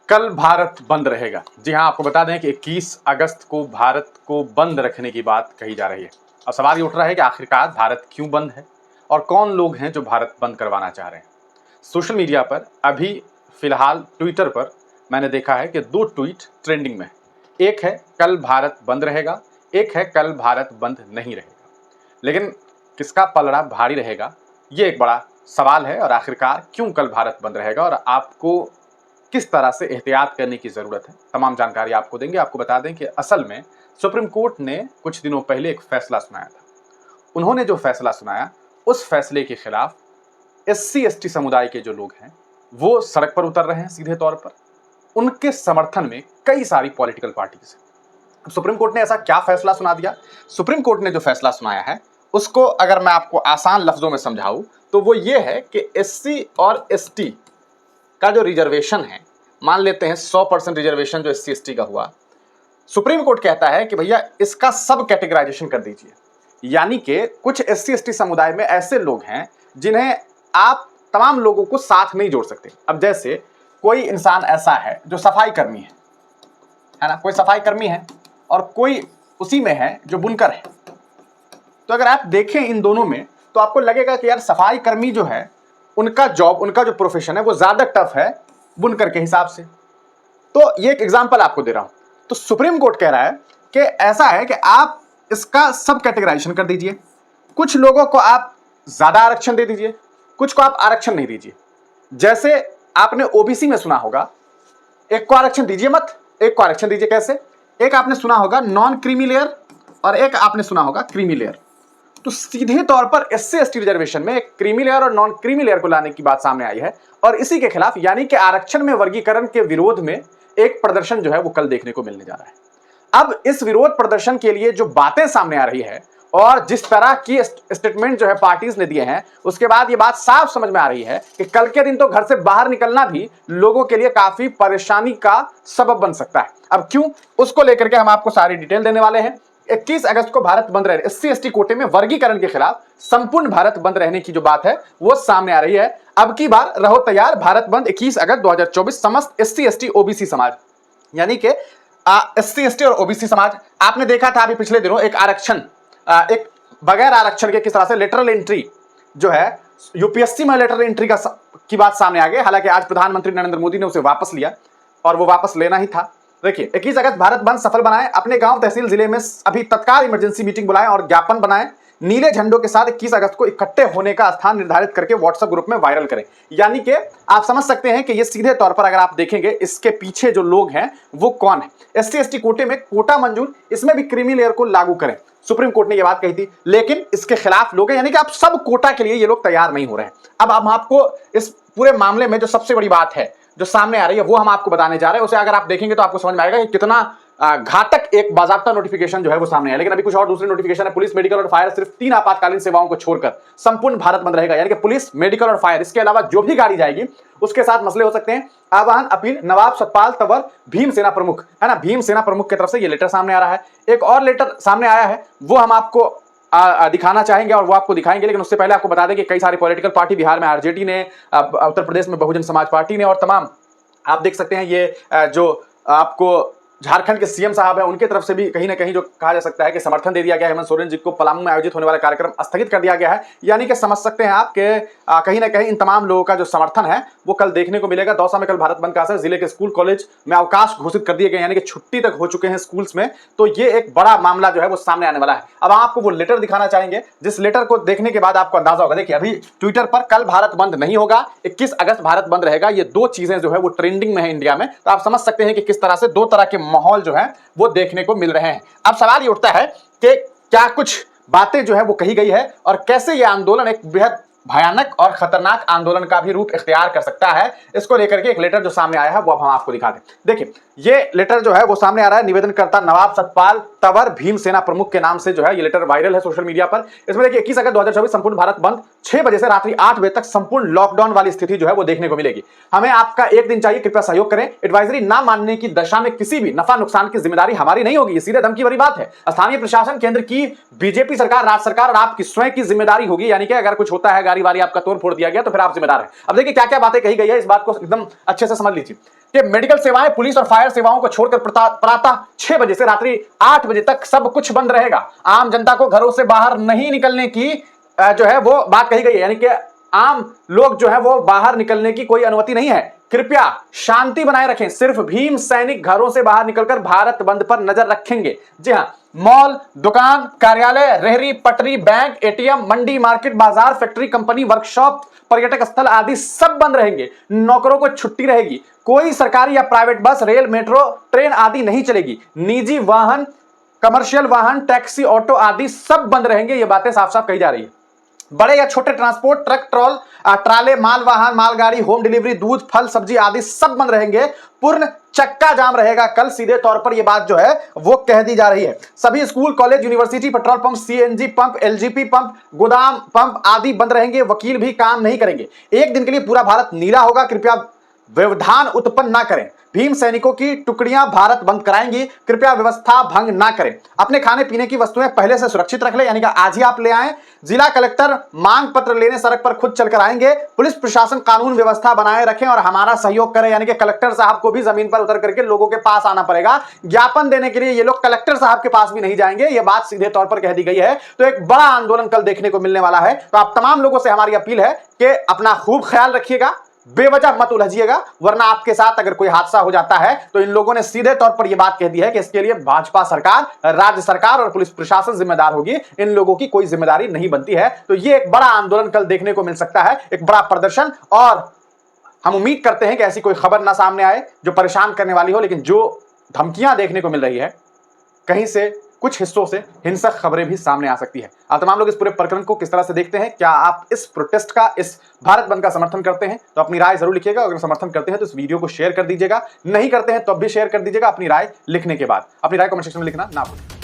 कल भारत बंद रहेगा। जी हाँ, आपको बता दें कि 21 अगस्त को भारत को बंद रखने की बात कही जा रही है। अब सवाल ये उठ रहा है कि आखिरकार भारत क्यों बंद है और कौन लोग हैं जो भारत बंद करवाना चाह रहे हैं। सोशल मीडिया पर अभी फिलहाल ट्विटर पर मैंने देखा है कि 2 ट्वीट ट्रेंडिंग में है। एक है कल भारत बंद रहेगा, एक है कल भारत बंद नहीं रहेगा। लेकिन किसका पलड़ा भारी रहेगा, ये एक बड़ा सवाल है। और आखिरकार क्यों कल भारत बंद रहेगा और आपको किस तरह से एहतियात करने की ज़रूरत है, तमाम जानकारी आपको देंगे। आपको बता दें कि असल में सुप्रीम कोर्ट ने कुछ दिनों पहले एक फैसला सुनाया था। उन्होंने जो फैसला सुनाया, उस फैसले के खिलाफ SC ST समुदाय के जो लोग हैं वो सड़क पर उतर रहे हैं सीधे तौर पर। उनके समर्थन में कई सारी पॉलिटिकल पार्टीज हैं। सुप्रीम कोर्ट ने ऐसा क्या फैसला सुना दिया? सुप्रीम कोर्ट ने जो फैसला सुनाया है उसको अगर मैं आपको आसान लफ्जों में समझाऊं तो वो ये है कि SC और ST का जो रिजर्वेशन है, मान लेते हैं 100% रिजर्वेशन जो SC ST का हुआ, सुप्रीम कोर्ट कहता है कि भैया इसका सब कैटेगराइजेशन कर दीजिए। यानी कि कुछ SC ST समुदाय में ऐसे लोग हैं जिन्हें आप तमाम लोगों को साथ नहीं जोड़ सकते। अब जैसे कोई इंसान ऐसा है जो सफाई कर्मी है ना, कोई सफाई कर्मी है और कोई उसी में है जो बुनकर है। तो अगर आप देखें इन दोनों में तो आपको लगेगा कि यार सफाई कर्मी जो है उनका जॉब, उनका जो प्रोफेशन है वो ज्यादा टफ है बुनकर के हिसाब से। तो ये एक एग्जांपल आपको दे रहा हूं। तो सुप्रीम कोर्ट कह रहा है कि ऐसा है कि आप इसका सब कैटेगराइजेशन कर दीजिए। कुछ लोगों को आप ज्यादा आरक्षण दे दीजिए, कुछ को आप आरक्षण नहीं दीजिए। जैसे आपने OBC में सुना होगा, एक को आरक्षण दीजिए मत, एक को आरक्षण दीजिए। कैसे? एक आपने सुना होगा नॉन क्रीमी लेयर और एक आपने सुना होगा क्रीमी लेयर। तो सीधे तौर पर SC ST रिजर्वेशन में एक क्रीमी लेयर और नॉन क्रीमी लेयर को लाने की बात सामने आई है और इसी के खिलाफ यानी कि आरक्षण में वर्गीकरण के विरोध में एक प्रदर्शन जो है वो कल देखने को मिलने जा रहा है। अब इस विरोध प्रदर्शन के लिए जो बातें सामने आ रही है और जिस तरह की स्टेटमेंट जो है पार्टीज ने दिए हैं, उसके बाद ये बात साफ समझ में आ रही है कि कल के दिन तो घर से बाहर निकलना भी लोगों के लिए काफी परेशानी का सबब बन सकता है। अब क्यों, उसको लेकर के हम आपको सारी डिटेल देने वाले हैं। 21 अगस्त को भारत बंद रहे, SC ST कोटे में वर्गीकरण के खिलाफ संपूर्ण भारत बंद रहने की जो बात है वो सामने आ रही है। अब की बार रहो तैयार, भारत बंद 21 अगस्त 2024 समस्त SC ST OBC समाज, यानी कि SC ST और OBC समाज। आपने देखा था अभी पिछले दिनों एक आरक्षण, एक बगैर आरक्षण के किस तरह से लेटरल एंट्री जो है UPSC में लेटरल एंट्री की बात सामने आ गई। हालांकि आज प्रधानमंत्री नरेंद्र मोदी ने उसे वापस लिया और वो वापस लेना ही था। देखिए 21 अगस्त भारत बंद सफल बनाएं, अपने गांव तहसील जिले में अभी तत्काल इमरजेंसी मीटिंग बुलाएं और ज्ञापन बनाएं। नीले झंडों के साथ 21 अगस्त को इकट्ठे होने का स्थान निर्धारित करके व्हाट्सएप ग्रुप में वायरल करें। यानी कि आप समझ सकते हैं कि ये सीधे तौर पर अगर आप देखेंगे इसके पीछे जो लोग हैं वो कौन है। SC ST कोटे में कोटा मंजूर, इसमें भी क्रीमी लेयर को लागू करें। सुप्रीम कोर्ट ने यह बात कही थी, लेकिन इसके खिलाफ लोग हैं, यानी कि आप सब कोटा के लिए ये लोग तैयार नहीं हो रहे हैं। अब हम आपको इस पूरे मामले में जो सबसे बड़ी बात है जो सामने आ रही है वो हम आपको बताने जा रहे हैं। उसे अगर आप देखेंगे तो आपको समझ में आएगा कि कितना घातक एक बाजाब्ता नोटिफिकेशन जो है वो सामने आया। लेकिन अभी कुछ और दूसरी नोटिफिकेशन है। पुलिस, मेडिकल और फायर सिर्फ 3 आपातकालीन सेवाओं को छोड़कर संपूर्ण भारत बंद रहेगा। यानी कि पुलिस, मेडिकल और फायर, इसके अलावा जो भी गाड़ी जाएगी उसके साथ मसले हो सकते हैं। आह्वान, अपील नवाब सतपाल तंवर भीम सेना प्रमुख, है ना, भीम सेना प्रमुख की तरफ से ये लेटर सामने आ रहा है। एक और लेटर सामने आया है वो हम आपको दिखाना चाहेंगे और वो आपको दिखाएंगे। लेकिन उससे पहले आपको बता दें कि कई सारी पॉलिटिकल पार्टी, बिहार में RJD ने, उत्तर प्रदेश में बहुजन समाज पार्टी ने और तमाम आप देख सकते हैं ये जो आपको झारखंड के CM साहब हैं उनके तरफ से भी कहीं ना कहीं जो कहा जा सकता है कि समर्थन दे दिया गया है। हेमंत सोरेन जी को पलामू में आयोजित होने वाला कार्यक्रम स्थगित कर दिया गया है। यानी कि समझ सकते हैं आप कि कहीं ना कहीं इन तमाम लोगों का जो समर्थन है वो कल देखने को मिलेगा। दौसा में कल भारत बंद का असर, जिले के स्कूल कॉलेज में अवकाश घोषित कर दिए गए, यानी कि छुट्टी तक हो चुके हैं स्कूल्स में। तो ये एक बड़ा मामला जो है वो सामने आने वाला है। अब आपको वो लेटर दिखाना चाहेंगे जिस लेटर को देखने के बाद आपको अंदाजा होगा। देखिए अभी ट्विटर पर कल भारत बंद नहीं होगा, 21 अगस्त भारत बंद रहेगा, ये 2 चीजें जो है वो ट्रेंडिंग में है इंडिया में। तो आप समझ सकते हैं कि किस तरह से 2 तरह के माहौल जो है वो देखने को मिल रहे हैं। अब सवाल ये उठता है कि क्या कुछ बातें जो है वो कही गई है और कैसे ये आंदोलन एक बेहद भयानक और खतरनाक आंदोलन का भी रूप इख्तियार कर सकता है। इसको लेकर के एक लेटर जो सामने आया है वो अब हम आपको दिखा दें। देखिए ये लेटर जो है वो सामने आ रहा है, निवेदनकर्ता नवाब सतपाल तंवर भीम सेना प्रमुख के नाम से जो है ये लेटर वायरल है सोशल मीडिया पर। इसमें देखिए 21 अगस्त 2024 संपूर्ण भारत बंद, 6 बजे से रात्रि 8 बजे तक संपूर्ण लॉकडाउन वाली स्थिति जो है वो देखने को मिलेगी। हमें आपका 1 दिन चाहिए, कृपया सहयोग करें। एडवाइजरी ना मानने की दशा में किसी भी नफा नुकसान की जिम्मेदारी हमारी नहीं होगी। ये सीधे धमकी भरी बात है। स्थानीय प्रशासन, केंद्र की BJP सरकार, राज्य सरकार और आपकी स्वयं की जिम्मेदारी होगी। यानी कि अगर कुछ होता है सरकारी वारी आपका तोड़ फोड़ दिया गया तो फिर आप जिम्मेदार हैं। अब देखिए क्या क्या बातें कही गई है, इस बात को एकदम अच्छे से समझ लीजिए कि मेडिकल सेवाएं, पुलिस और फायर सेवाओं को छोड़कर प्रातः 6 बजे से रात्रि 8 बजे तक सब कुछ बंद रहेगा। आम जनता को घरों से बाहर नहीं निकलने की जो है वो बात कही गई है, यानी कि आम लोग जो है वो बाहर निकलने की कोई अनुमति नहीं है। कृपया शांति बनाए रखें, सिर्फ भीम सैनिक घरों से बाहर निकलकर भारत बंद पर नजर रखेंगे। जी हां, मॉल, दुकान, कार्यालय, रेहड़ी, पटरी, बैंक, एटीएम, मंडी, मार्केट, बाजार, फैक्ट्री, कंपनी, वर्कशॉप, पर्यटक स्थल आदि सब बंद रहेंगे। नौकरों को छुट्टी रहेगी। कोई सरकारी या private bus, rail, metro, train आदि नहीं चलेगी। निजी वाहन, कमर्शियल वाहन, टैक्सी, ऑटो आदि सब बंद रहेंगे। ये बातें साफ साफ कही जा रही है। बड़े या छोटे ट्रांसपोर्ट, ट्रक, ट्राले, माल वाहन, मालगाड़ी, होम डिलीवरी, दूध, फल, सब्जी आदि सब बंद रहेंगे। पूर्ण चक्का जाम रहेगा कल। सीधे तौर पर यह बात जो है वो कह दी जा रही है। सभी school, college, university, petrol pump, CNG pump, LGP pump, गोदाम पंप आदि बंद रहेंगे। वकील भी काम नहीं करेंगे। एक दिन के लिए पूरा भारत नीला होगा। कृपया व्यवधान उत्पन्न ना करें। भीम सैनिकों की टुकड़ियां भारत बंद कराएंगी। कृपया व्यवस्था भंग ना करें। अपने खाने पीने की वस्तुएं पहले से सुरक्षित रख लें, यानी कि आज ही आप ले आएं। जिला कलेक्टर मांग पत्र लेने सड़क पर खुद चलकर आएंगे। पुलिस प्रशासन कानून व्यवस्था बनाए रखें और हमारा सहयोग करें, यानी कि कलेक्टर साहब को भी जमीन पर उतर करके लोगों के पास आना पड़ेगा। ज्ञापन देने के लिए ये लोग कलेक्टर साहब के पास भी नहीं जाएंगे। ये बात सीधे तौर पर कह दी गई है। तो एक बड़ा आंदोलन कल देखने को मिलने वाला है। तो आप तमाम लोगों से हमारी अपील है कि अपना खूब ख्याल रखिएगा, बेवजह मत उलझिएगा, वरना आपके साथ अगर कोई हादसा हो जाता है तो इन लोगों ने सीधे तौर पर यह बात कह दी है कि इसके लिए भाजपा सरकार, राज्य सरकार और पुलिस प्रशासन जिम्मेदार होगी। इन लोगों की कोई जिम्मेदारी नहीं बनती है। तो यह एक बड़ा आंदोलन कल देखने को मिल सकता है, एक बड़ा प्रदर्शन, और हम उम्मीद करते हैं कि ऐसी कोई खबर ना सामने आए जो परेशान करने वाली हो। लेकिन जो धमकियां देखने को मिल रही है, कहीं से कुछ हिस्सों से हिंसक खबरें भी सामने आ सकती है। आप तमाम लोग इस पूरे प्रकरण को किस तरह से देखते हैं? क्या आप इस प्रोटेस्ट का, इस भारत बंद का समर्थन करते हैं? तो अपनी राय जरूर लिखिएगा। अगर समर्थन करते हैं तो इस वीडियो को शेयर कर दीजिएगा, नहीं करते हैं तो अब भी शेयर कर दीजिएगा अपनी राय लिखने के बाद। अपनी राय कमेंट सेक्शन में लिखना ना भूलें।